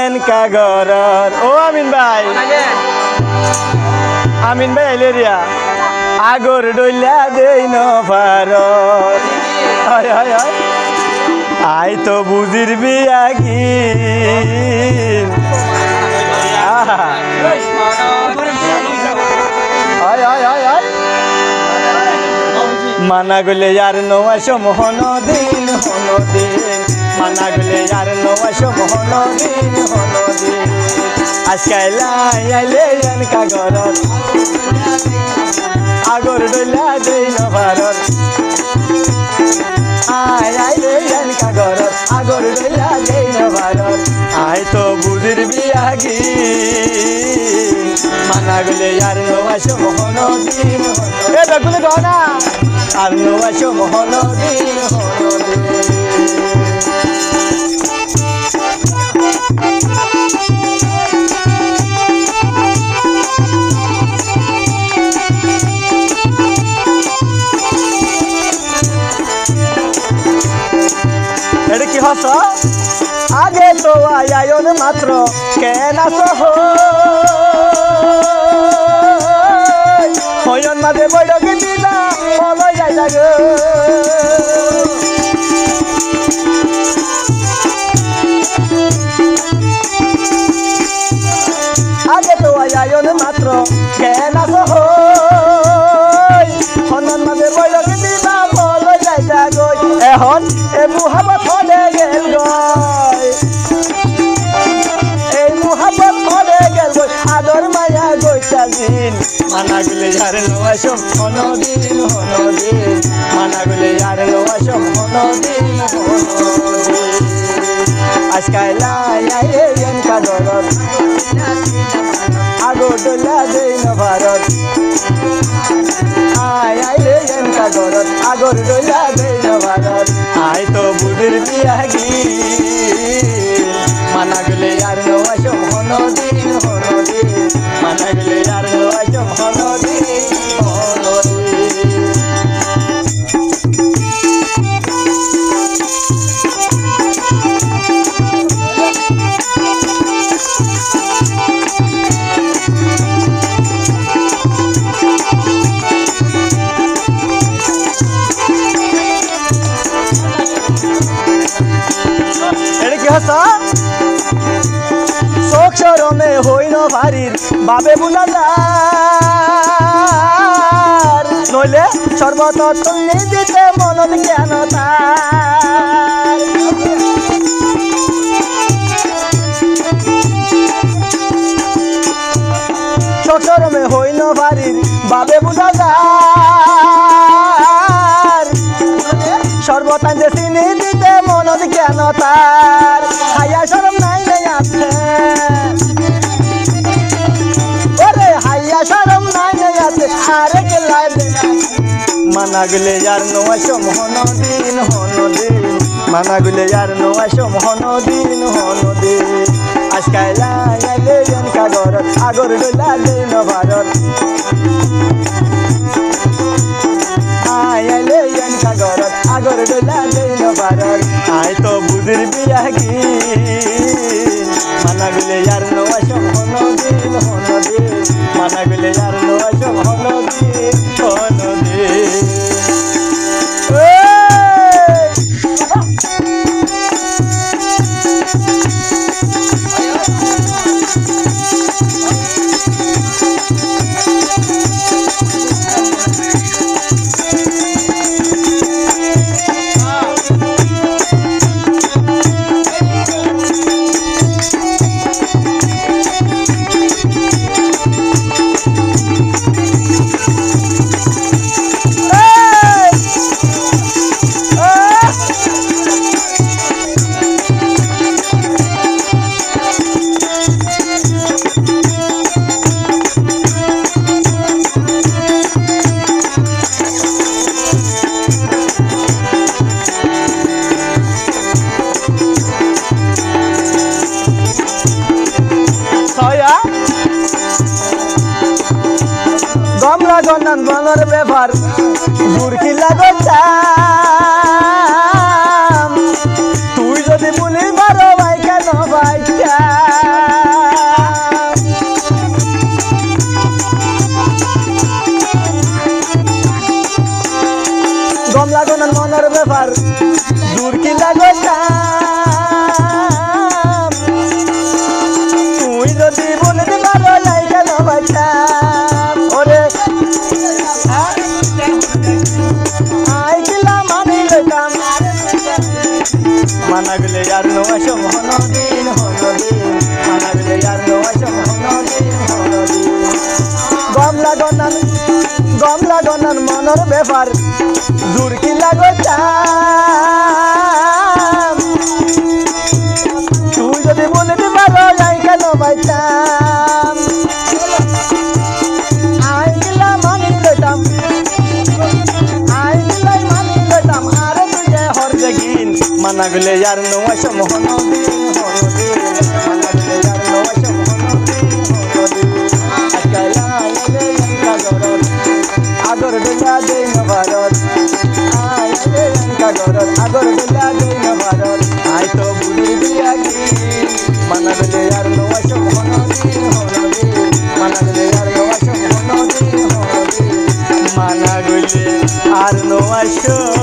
এনকা গরর ও আমিন ভাই আইলে রিয়া আগর ডইলা দেই ন ভারত হায় হায় হায় আই তো বুঝির বিয়াগি মানা গলে আর নওয়াশ মোহন দিন মানা গলে আর নওয়াশ মোহন দিন আজকাল আইলে এনকা গরর আগর ডইলা দেই ন ভারত আইলে এনকা গরর আগর ডইলা দেই ন ভারত আই তো বুঝির বিয়াগি মানা গলে আর নওয়াশ মোহন দিন এ দেখুন না আর নওয়াশ মোহন দিন এটা কি হস আগে তো আয়ন মাত্র কেন হয়ন মাঝে বৈঠকে দিলাম বলো যাই লাগে আগে তো আয়ন মাত্র কেন হনন মাঝে বৈঠকে দিলাম বলো যাই লাগে এখন এ মুহাবত হলে গেল গয় এই মুহাবত হলে গেল গয় আদর মায়া গইতা দিন মানা গলে আর নওয়াশ হনদিন মানা গলে আর নওয়াশ হনদিন আজকাল আইলে এনকা গরর আগর ডইলা দেই ন ভারত আইলে এনকা গরর আগর ডইলা দেই ন ভারত আই তো বুঝির বিয়াগি মানা গলে আর নওয়াশ হনদিন মানা গলে আর নওয়াশ হনদিন শোক শরমে হইল ভারির বাবে বুলাদার নইলে সর্বত তুমি দিতে মনত কেন তার শোক শরমে হইল ভারির বাবে বুলাদার সর্বতান যে চিনি দিতে মনত কেন তার হাইয়া শরম নাই নাই আছে ওরে হাইয়া শরম নাই নাই আছে আরে কে লাই মানা গলে আর নওয়াশ মোহন দিন মানা গলে আর নওয়াশ মোহন দিন আজকাল আইলে এনকা গরর আগর ডইলা দেই ন ভারত আইলে এনকা গরর আগর ডইলা দেই ন ভারত আই তো বুঝির বিয়াগি মানা গলে আর নওয়াশ হনদিন মানা গলে আর নওয়াশ হনদিন গমলা গন্নান বনর ব্যাপার বুড়কি লাগতাম তুই যদি বলি বারো ভাই কেন ভাই মানাগলে আর নোয়াশম হনদিন হনদিন মানাগলে আর নোয়াশম হনদিন হনদিন গম লাগনান মনের ব্যাপার দূর কি লাগো চাম তুই যদি বলতে পারো যাই কেন বাইতাম আইলা মানি লইতাম আর তুই যে হর দেখিন মানাগলে আর নোয়াশম হনদিন হনদিন মানাগলে আর নোয়াশম হনদিন হনদিন আগর বেলা দেই না ভারত আইলে কাগরত আগর বেলা দেই না ভারত আই তো বুড়ির বিয়া কি মানাগলে আর নোয়াশম হনদিন হনদিন মানাগলে আর নোয়াশম হনদিন হনদিন মানাগলে আর নোয়াশম